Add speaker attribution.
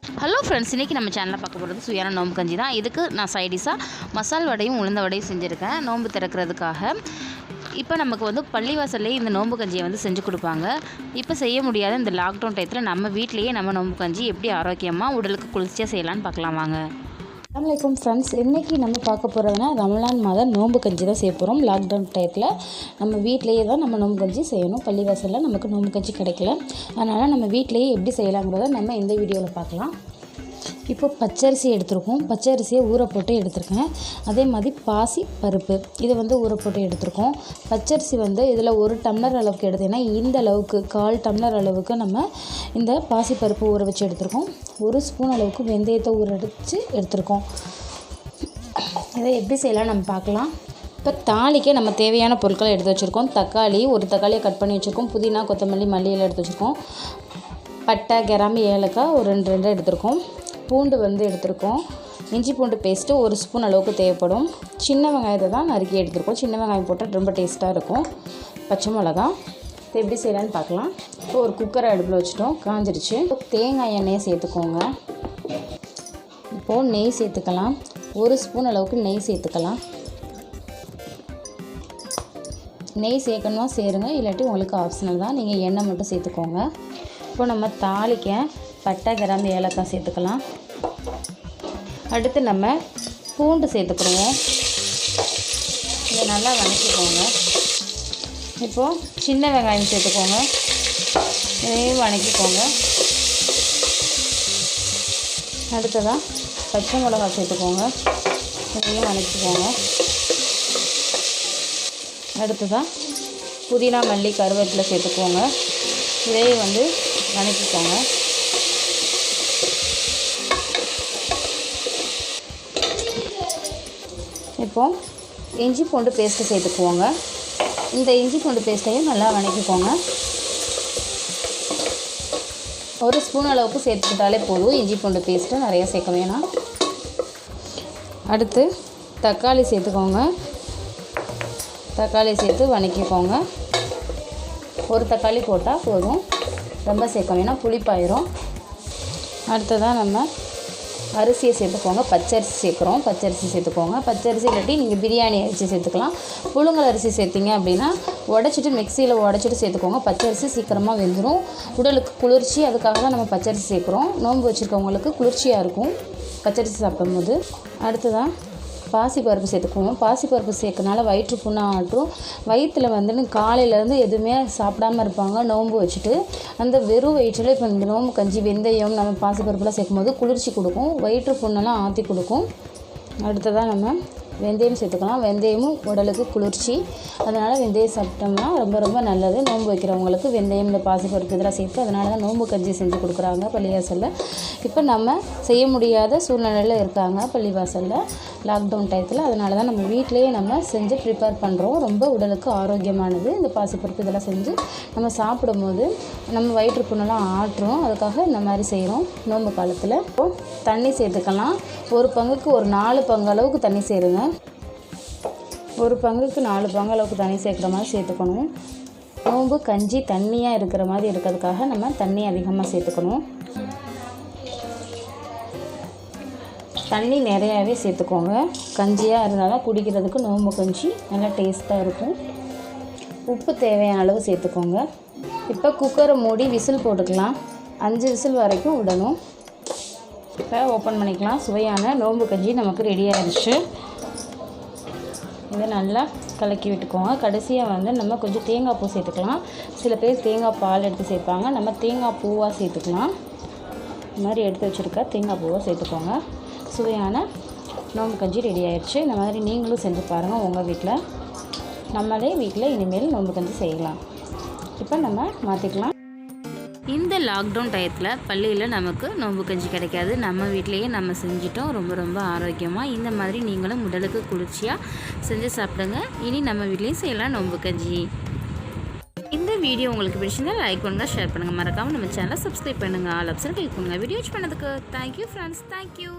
Speaker 1: Hello friends, இன்றைக்கி நம்ம சேனலில் பார்க்க போகிறது சுவையான நோம்பு கஞ்சி தான். இதுக்கு நான் சைடிஷாக மசால் வடையும் உளுந்த வடையும் செஞ்சுருக்கேன் நோம்பு திறக்கிறதுக்காக. இப்போ நமக்கு பள்ளிவாசல்லையே இந்த நோம்பு கஞ்சியை செஞ்சு கொடுப்பாங்க. இப்போ செய்ய முடியாத இந்த லாக்டவுன் டயத்தில் நம்ம வீட்டிலையே நம்ம நோம்பு கஞ்சி எப்படி ஆரோக்கியமாக உடலுக்கு குளிர்ச்சியாக செய்யலான்னு பார்க்கலாம் வாங்க.
Speaker 2: அஸ்ஸலாமு ஃப்ரெண்ட்ஸ், இன்றைக்கி நம்ம பார்க்க போகிறதுனா ரமலான் மாதம் நோம்பு கஞ்சி தான் செய்ய போகிறோம். லாக்டவுன் டயத்தில் நம்ம வீட்டிலையே தான் நம்ம நோம்பு கஞ்சி செய்யணும். பள்ளிவாசலில் நமக்கு நோம்பு கஞ்சி கிடைக்கல, அதனால் நம்ம வீட்டிலையே எப்படி செய்யலாங்கிறத நம்ம இந்த வீடியோவில் பார்க்கலாம். இப்போ பச்சரிசி எடுத்துருக்கோம். பச்சரிசியை ஊற போட்டு எடுத்துருக்கேன். அதே மாதிரி பாசி பருப்பு இதை ஊற போட்டு எடுத்துருக்கோம். பச்சரிசி இதில் 1 டம்ளர் அளவுக்கு எடுத்தீங்கன்னா இந்த அளவுக்கு 1/4 டம்ளர் அளவுக்கு நம்ம இந்த பாசி பருப்பு ஊற வச்சு எடுத்துருக்கோம். 1 ஸ்பூன் அளவுக்கு வெந்தயத்தை ஊற வச்சு எடுத்துருக்கோம். இதை எப்படி செய்யலாம் நம்ம பார்க்கலாம். இப்போ தாளிக்க நம்ம தேவையான பொருட்களை எடுத்து வச்சுருக்கோம். தக்காளி, 1 தக்காளியை கட் பண்ணி வச்சுருக்கோம். புதினா, கொத்தமல்லி, மல்லியெல்லாம் எடுத்து வச்சுருக்கோம். பட்டை, கிராம்பு, ஏலக்காய் ஒரு 2 எடுத்துருக்கோம். பூண்டு எடுத்துருக்கோம். இஞ்சி பூண்டு பேஸ்ட்டு 1 ஸ்பூன் அளவுக்கு தேவைப்படும். சின்ன வெங்காயத்தை தான் நறுக்கி எடுத்துருக்கோம். சின்ன வெங்காயம் போட்டால் ரொம்ப டேஸ்ட்டாக இருக்கும். பச்சை மிளகா. இப்போ எப்படி செய்யலான்னு பார்க்கலாம். இப்போ ஒரு குக்கரை அடுப்பில் வச்சுட்டோம், காஞ்சிருச்சு. தேங்காய் எண்ணெயை சேர்த்துக்கோங்க. இப்போது நெய் சேர்த்துக்கலாம். 1 ஸ்பூன் அளவுக்கு நெய் சேர்த்துக்கலாம். நெய் சேர்க்கணுமா சேருங்க, இல்லாட்டி உங்களுக்கு ஆப்ஷனல் தான், நீங்கள் எண்ணெய் மட்டும் சேர்த்துக்கோங்க. இப்போ நம்ம தாளிக்க பட்டை, கிராம்பு, ஏலக்காய் சேர்த்துக்கலாம். அடுத்து நம்ம பூண்டு சேர்த்துக்கிடுவோம். இதை நல்லா வதக்கிக்கோங்க. இப்போது சின்ன வெங்காயம் சேர்த்துக்கோங்க. இதையும் வதக்கிக்கோங்க. அடுத்ததாக பச்சை மிளகா சேர்த்துக்கோங்க. இதையும் வதக்கிக்கோங்க. அடுத்ததாக புதினா, மல்லி, கருவேப்பிலை சேர்த்துக்கோங்க. இதையும் வதக்கிக்கோங்க. இப்போது இஞ்சி பூண்டு பேஸ்ட்டு சேர்த்துக்குவோங்க. இந்த இஞ்சி பூண்டு பேஸ்ட்டையும் நல்லா வதக்கிக்கோங்க. 1 ஸ்பூன் அளவுக்கு சேர்த்துக்கிட்டாலே போதும். இஞ்சி பூண்டு பேஸ்ட்டு நிறையா சேர்க்க வேணாம். அடுத்து தக்காளி சேர்த்துக்கோங்க. தக்காளி சேர்த்து வதக்கிக்கோங்க. 1 தக்காளி போட்டால் போதும், ரொம்ப சேர்க்க வேணாம், புளிப்பாயிரும். அடுத்ததாக நம்ம அரிசியை சேர்த்துக்கோங்க. பச்சரிசி சேர்க்குறோம். பச்சரிசி சேர்த்துக்கோங்க. பச்சரிசி இல்லாட்டி நீங்கள் பிரியாணி அரிசி சேர்த்துக்கலாம். புழுங்கல் அரிசி சேர்த்திங்க அப்படின்னா உடச்சிட்டு மிக்சியில் உடச்சிட்டு சேர்த்துக்கோங்க. பச்சரிசி சீக்கிரமாக வெந்துடும். உடலுக்கு குளிர்ச்சி, அதுக்காக தான் நம்ம பச்சரிசி சேர்க்குறோம். நோன்பு வச்சுருக்கவங்களுக்கு குளிர்ச்சியாக இருக்கும் பச்சரிசி சாப்பிடும்போது. அடுத்ததான் பாசிப்பருப்பு சேர்த்துக்குவோம். பாசிப்பருப்பு சேர்க்கறனால வயிற்று புண்ணாகட்டும். வயிற்றில் காலையிலேருந்து எதுவுமே சாப்பிடாமல் இருப்பாங்க நோன்பு வச்சுட்டு. அந்த வெறும் வயிற்றில் இப்போ இந்த நோம்பு கஞ்சி வெந்தயம் நம்ம பாசிப்பருப்புலாம் சேர்க்கும்போது குளிர்ச்சி கொடுக்கும், வயிற்று புண்ணெல்லாம் ஆற்றி கொடுக்கும். அடுத்ததாக நம்ம வெந்தயம் சேர்த்துக்கலாம். வெந்தயமும் உடலுக்கு குளிர்ச்சி, அதனால் வெந்தயம் சாப்பிட்டோம்னா ரொம்ப ரொம்ப நல்லது. நோன்பு வைக்கிறவங்களுக்கு வெந்தயம், இந்த பாசிப்பருப்பு இதெல்லாம் சேர்த்து அதனால தான் நோம்பு கஞ்சி செஞ்சு கொடுக்குறாங்க பள்ளிவாசலில். இப்போ நம்ம செய்ய முடியாத சூழ்நிலையில் இருக்காங்க பள்ளிவாசலில் லாக்டவுன் டயத்தில், அதனால தான் நம்ம வீட்டிலையே நம்ம செஞ்சு ப்ரிப்பேர் பண்ணுறோம். ரொம்ப உடலுக்கு ஆரோக்கியமானது. இந்த பாசிப்பருப்பு இதெல்லாம் செஞ்சு நம்ம சாப்பிடும்போது நம்ம வயிற்று புண்ணெல்லாம் ஆற்றுறோம், அதுக்காக இந்த மாதிரி செய்கிறோம் நோன்பு காலத்தில். இப்போது தண்ணி சேர்த்துக்கலாம். 1 பங்குக்கு ஒரு 4 பங்கு அளவுக்கு தண்ணி சேருங்க. 1 பங்குக்கு 4 பங்கு அளவுக்கு தண்ணி சேர்க்குற மாதிரி சேர்த்துக்கணும். நோம்பு கஞ்சி தண்ணியாக இருக்கிற மாதிரி இருக்கிறதுக்காக நம்ம தண்ணி அதிகமாக சேர்த்துக்கணும். தண்ணி நிறையாவே சேர்த்துக்கோங்க. கஞ்சியாக இருந்தாலும் குடிக்கிறதுக்கு நோம்பு கஞ்சி நல்லா டேஸ்ட்டாக இருக்கும். உப்பு தேவையான அளவு சேர்த்துக்கோங்க. இப்போ குக்கரை மூடி விசில் போட்டுக்கலாம். 5 விசில் வரைக்கும் விடணும். இப்போ ஓப்பன் பண்ணிக்கலாம். சுவையான நோம்பு கஞ்சி நமக்கு ரெடி ஆகிடுச்சு. இதை நல்லா கலக்கி விட்டுக்கோங்க. கடைசியாக நம்ம கொஞ்சம் தேங்காய் பூ சேர்த்துக்கலாம். சில பேர் தேங்காய் பால் எடுத்து சேர்ப்பாங்க, நம்ம தேங்காய் பூவாக சேர்த்துக்கலாம். இந்த மாதிரி எடுத்து வச்சுருக்க தேங்காய் பூவாக சேர்த்துக்கோங்க. சுவையான நோம்பு கஞ்சி ரெடி ஆகிடுச்சு. இந்த மாதிரி நீங்களும் செஞ்சு பாருங்கள் உங்கள் வீட்டில். நம்மளே வீட்டில் இனிமேல் நோம்பு கஞ்சி செய்யலாம். இப்போ நம்ம மாற்றிக்கலாம்.
Speaker 1: இந்த லாக்டவுன் டயத்தில் பள்ளியில் நமக்கு நோம்பு கஞ்சி கிடைக்காது. நம்ம வீட்டிலையே நம்ம செஞ்சிட்டோம் ரொம்ப ரொம்ப ஆரோக்கியமாக. இந்த மாதிரி நீங்களும் உடலுக்கு குளிர்ச்சியாக செஞ்சு சாப்பிடுங்க. இனி நம்ம வீட்லேயும் செய்யலாம் நோம்பு கஞ்சி. இந்த வீடியோ உங்களுக்கு பிடிச்சிருந்தால் லைக் பண்ணுங்கள், ஷேர் பண்ணுங்கள். மறக்காமல் நம்ம சேனலை சப்ஸ்கிரைப் பண்ணுங்கள். ஆல் ஆப்ஷன் கிளிக் பண்ணுங்கள். வீடியோ வாட்ச் பண்ணதுக்கு தேங்க்யூ ஃப்ரெண்ட்ஸ். தேங்க்யூ.